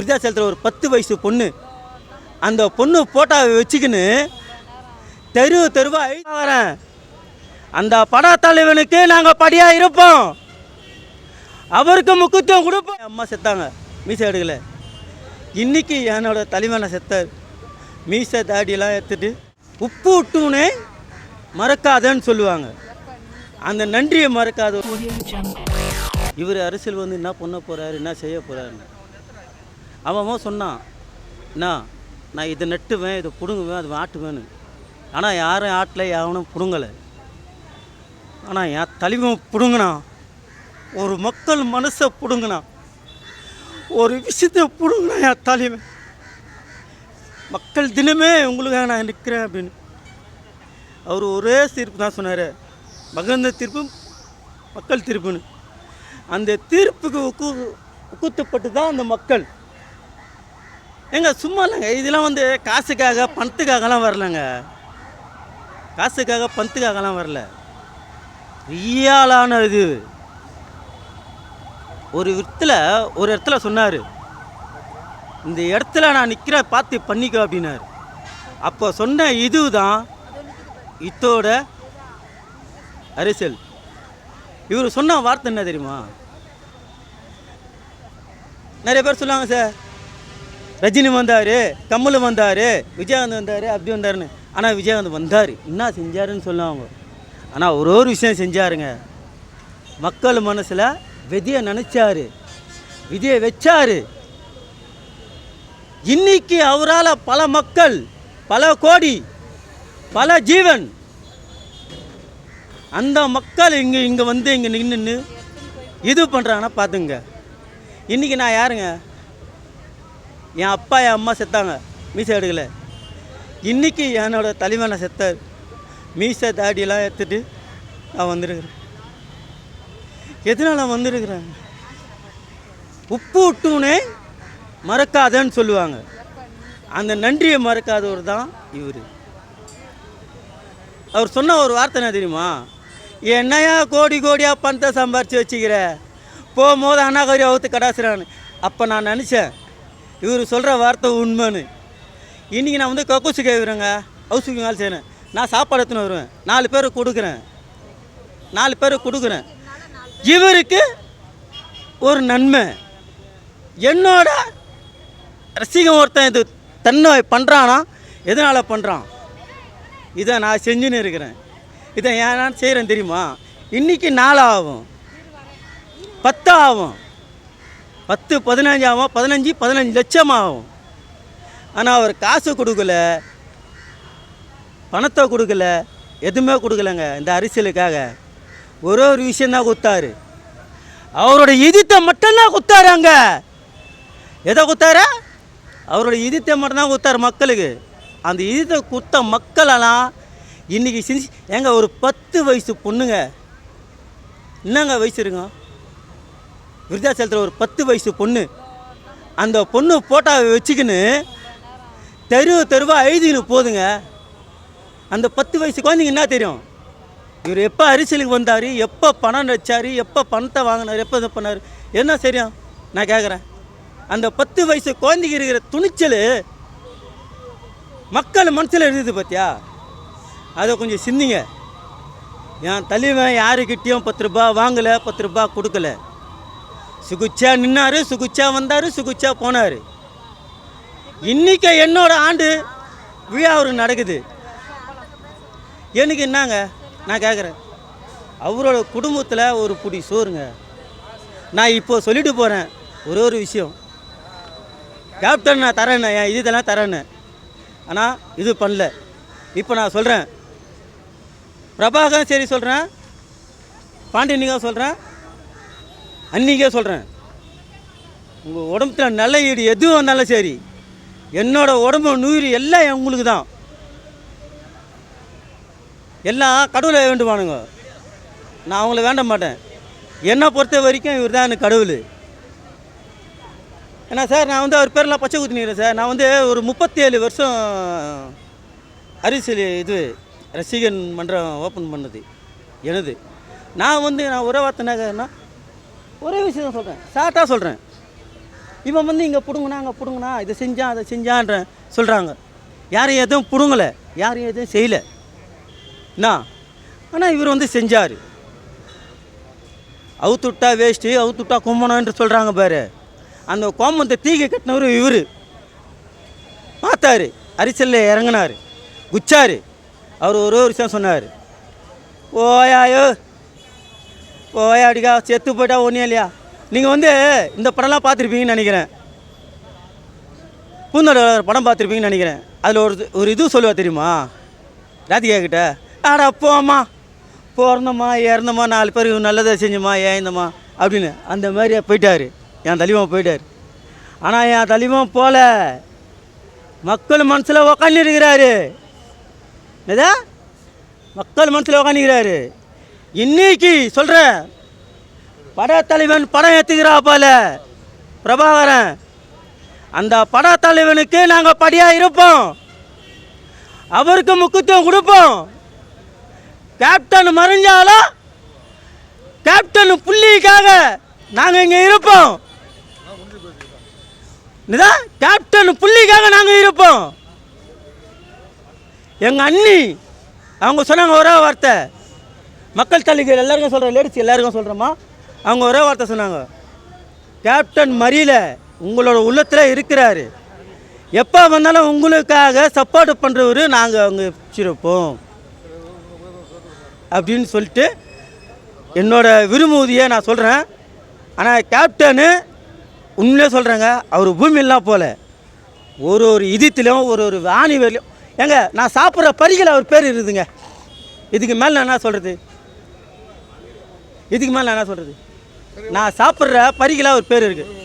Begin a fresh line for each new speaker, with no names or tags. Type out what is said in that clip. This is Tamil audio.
விருதாச்சலத்தில் ஒரு 10 வயசு பொண்ணு. அந்த பொண்ணு போட்டாவை வச்சுக்கின்னு தெருவாக வரேன். அந்த பட தலைவனுக்கு நாங்கள் படியாக இருப்போம், அவருக்கு முக்கியத்துவம் கொடுப்போம். அம்மா செத்தாங்க, மீசை எடுக்கலை. இன்றைக்கி என்னோட தலைவனை செத்தார். மீசை தாடியெல்லாம் எடுத்துட்டு உப்பு விட்டுனே மறக்காதன்னு சொல்லுவாங்க. அந்த நன்றியை மறக்காத இவர் அரசியல் வந்து என்ன பண்ண போகிறாரு, என்ன செய்ய போகிறாருன்னு அவன் சொன்னான். நான் இதை நட்டுவேன், இதை பிடுங்குவேன், அது ஆட்டுவேன்னு. ஆனால் யாரும் ஆட்டலை, யாரும் பிடுங்கலை. ஆனால் என் தலைவன் பிடுங்கினான். ஒரு மக்கள் மனசை பிடுங்கினான், ஒரு விஷயத்தை பிடுங்கினான் என் தலைவன். மக்கள் தினமே உங்களுக்காக நான் நிற்கிறேன் அப்படின்னு அவர் ஒரே தீர்ப்பு தான் சொன்னார். மகந்த தீர்ப்பு, மக்கள் தீர்ப்புன்னு. அந்த தீர்ப்புக்கு உக்குத்தப்பட்டு தான் அந்த மக்கள். ஏங்க சும்மா இல்லைங்க, இதெல்லாம் வந்து காசுக்காக பணத்துக்காகலாம் வரலங்க. காசுக்காக பணத்துக்காகலாம் வரல, ரியலான இது. ஒரு இடத்துல சொன்னார், இந்த இடத்துல நான் நிற்கிறேன் பார்த்து பண்ணிக்கோ அப்படின்னாரு. அப்போ சொன்ன இதுதான் இதோட அரசியல். இவர் சொன்ன வார்த்தை என்ன தெரியுமா? நிறைய பேர் சொல்லுவாங்க, சார் ரஜினி வந்தார், கமல் வந்தார், விஜயகாந்த் வந்தார், அப்படி வந்தாருன்னு. ஆனால் விஜயகாந்த் வந்தார், என்ன செஞ்சாருன்னு சொல்லுவாங்க. ஆனால் ஒரு விஷயம் செஞ்சாருங்க. மக்கள் மனசில் விதியை நினச்சாரு, விதியை வச்சாரு. இன்னைக்கு அவரால் பல மக்கள், பல கோடி, பல ஜீவன், அந்த மக்கள் இங்கே வந்து இங்கே நின்று இது பண்ணுறாங்கன்னா பார்த்துங்க. இன்றைக்கி நான் யாருங்க? என் அப்பா என் அம்மா செத்தாங்க, மீசை எடுக்கலை. இன்றைக்கி என்னோட தலைவனை செத்தார். மீசை தாடியெல்லாம் எடுத்துட்டு நான் வந்துருக்கிறேன். எதனால் நான் வந்துருக்கிறேன்? உப்பு விட்டுனே மறக்காதன்னு சொல்லுவாங்க. அந்த நன்றியை மறக்காதவர் தான் இவர். அவர் சொன்ன ஒரு வார்த்தை என்ன தெரியுமா? என்னையா கோடி கோடியாக பணத்தை சம்பாரித்து வச்சுக்கிற, போகும்போது அண்ணாகரி அவுத்து கடாசுறான்னு. அப்போ நான் நினச்சேன் இவர் சொல்கிற வார்த்தை உண்மைன்னு. இன்றைக்கி நான் வந்து கக்கூசு கேட்குறேங்க, ஹவுஸுக்கு வேலை செய்கிறேன். நான் சாப்பாடு எடுத்துன்னு வருவேன், 4 பேருக்கு கொடுக்குறேன். இவருக்கு ஒரு நன்மை. என்னோட ரசிகம் ஒருத்தன் இது தன்னை பண்ணுறானா, எதனால் பண்ணுறான்? இதை நான் செஞ்சுன்னு இருக்கிறேன். இதை ஏன் நான் செய்கிறேன் தெரியுமா? இன்றைக்கி 4 ஆகும், 10 ஆகும், 10, 15 ஆகும், 15 லட்சம் ஆகும். ஆனால் அவர் காசு கொடுக்கல, பணத்தை கொடுக்கல, எதுவுமே கொடுக்கலங்க. இந்த அரசியலுக்காக ஒரு விஷயந்தான் கொடுத்தாரு. அவரோட இதயத்தை மட்டும்தான் கொடுத்தாரு. அங்கே எதை கொடுத்தாரு? அவரோட இதயத்தை மட்டும்தான் கொடுத்தாரு மக்களுக்கு. அந்த இதயத்தை கொடுத்த மக்களெல்லாம் இன்றைக்கி ஏங்க ஒரு 10 வயசு பொண்ணுங்க, என்னங்க வயசு இருங்க? விருதாச்சலத்தில் ஒரு 10 வயசு பொண்ணு. அந்த பொண்ணு போட்டாவை வச்சுக்கின்னு தெருவாக எழுதின்னு போதுங்க. அந்த 10 வயசு குழந்தைங்க என்ன தெரியும்? இவர் எப்போ அரசியலுக்கு வந்தார், எப்போ பணம் வச்சார், எப்போ பணத்தை வாங்கினார், எப்போ இதை பண்ணார், என்ன சரியும் நான் கேட்குறேன். அந்த 10 வயசு குழந்தைக்கு இருக்கிற துணிச்சல் மக்கள் மனசில் இருந்தது பார்த்தியா? அதை கொஞ்சம் சிந்திங்க. என் தலைவன் யாருக்கிட்டேயும் 10 ரூபா வாங்கலை, 10 ரூபா கொடுக்கல. சுகுச்சா நின்னார், சுகுச்சா வந்தார், சுகுச்சா போனார். இன்றைக்கி என்னோட ஆண்டு விழா அவருக்கு நடக்குது. எனக்கு என்னங்க நான் கேட்குறேன், அவரோட குடும்பத்தில் ஒரு புடி சோறுங்க. நான் இப்போ சொல்லிட்டு போகிறேன் ஒரு விஷயம். கேப்டன் நான் தரேன்னு, என் இதெல்லாம் தரேன்னு, ஆனால் இது பண்ணல. இப்போ நான் சொல்கிறேன், பிரபாகரும் சரி சொல்கிறேன், பாண்டியனிக்காக சொல்கிறேன், அன்னிக்கே சொல்கிறேன், உங்கள் உடம்புல நல்ல ஈடு எது வந்தாலும் சரி, என்னோடய உடம்பு நூறு எல்லாம் உங்களுக்கு தான். எல்லாம் கடவுளை வேண்டுமானுங்க, நான் அவங்கள வேண்ட மாட்டேன். என்னை பொறுத்த வரைக்கும் இவர் தான் எனக்கு கடவுள். ஏன்னா சார், நான் வந்து அவர் பேரெல்லாம் பச்சை குத்தினிக்கிறேன் சார். நான் வந்து ஒரு 37 வருஷம் அரசியல் இது ரசிகன் மன்றம் ஓப்பன் பண்ணது எனது. நான் ஒரே வார்த்தைனாக்கன்னா ஒரே விஷயம் தான் சொல்கிறேன், ஷார்ட்டாக சொல்கிறேன். இவன் வந்து இங்கே பிடுங்கண்ணா அங்கே பிடுங்கண்ணா இதை செஞ்சான் அதை செஞ்சான்ற சொல்கிறாங்க. யாரும் எதுவும் பிடுங்கலை, யாரும் எதுவும் செய்யலை என்ன. ஆனால் இவர் வந்து செஞ்சார். அவுத்துட்டா வேஸ்ட்டு, அவுத்துட்டா கும்பணுன்ற சொல்கிறாங்க பாரு. அந்த கோமத்தை தீகை கட்டினவர் இவர் பார்த்தாரு, அரசியலில் இறங்கினார், குச்சார். அவர் ஒரு விஷயம் சொன்னார், ஓயாயோ ஓயாடிக்கா செத்து போயிட்டா ஒன்றும் இல்லையா. நீங்கள் வந்து இந்த படம்லாம் பார்த்துருப்பீங்கன்னு நினைக்கிறேன், பூந்தோட படம் பார்த்துருப்பீங்கன்னு நினைக்கிறேன். அதில் ஒரு இது சொல்லுவா தெரியுமா ராதிகா கிட்ட, ஆடா போம்மா பிறந்தம்மா இறந்தம்மா 4 பேர் நல்லதை செஞ்சம்மா ஏந்தம்மா அப்படின்னு. அந்த மாதிரி போயிட்டார், என் தலைவன் போயிட்டார். ஆனால் என் தலைவன் போல மக்கள் மனசில் உக்காந்துருக்கிறாரு. என்னதா மக்கள் மனசில் உக்காந்துக்கிறாரு. இன்னைக்கு சொல்கிறேன், படத்தலைவன் படம் ஏற்றுக்கிறா போல பிரபாகரன், அந்த படத்தலைவனுக்கு நாங்கள் படியாக இருப்போம், அவருக்கு முக்கியத்துவம் கொடுப்போம். கேப்டன் மறைஞ்சாலும் கேப்டன் புள்ளிக்காக நாங்கள் இங்கே இருப்போம். இதுதான் கேப்டன் புள்ளிக்காக நாங்கள் இருப்போம். எங்கள் அண்ணி அவங்க சொன்னாங்க ஒரே வார்த்தை, மக்கள் தலைவர் எல்லாருக்கும் சொல்கிறேன், லேடிஸ் எல்லாருக்கும் சொல்கிறோமா, அவங்க ஒரே வார்த்தை சொன்னாங்க, கேப்டன் மறியல உங்களோட உள்ளத்தில் இருக்கிறாரு, எப்போ வந்தாலும் உங்களுக்காக சப்போர்ட் பண்ணுறவர் நாங்கள் அவங்க வச்சிருப்போம் அப்படின்னு சொல்லிட்டு என்னோட விரும்புவதியை நான் சொல்கிறேன். ஆனால் கேப்டனு உண்மையிலே சொல்கிறேங்க, அவர் பூமியெல்லாம் போல ஒரு இதத்திலையும் ஒரு ஆணி வேலையும் ஏங்க நான் சாப்பிட்ற பரிகள் அவர் பேர் இருக்குதுங்க. இதுக்கு மேலே நான் என்ன சொல்கிறது, இதுக்கு மேலே நான் என்ன சொல்கிறது, நான் சாப்பிட்ற பரிகளாக ஒரு பேர் இருக்குது.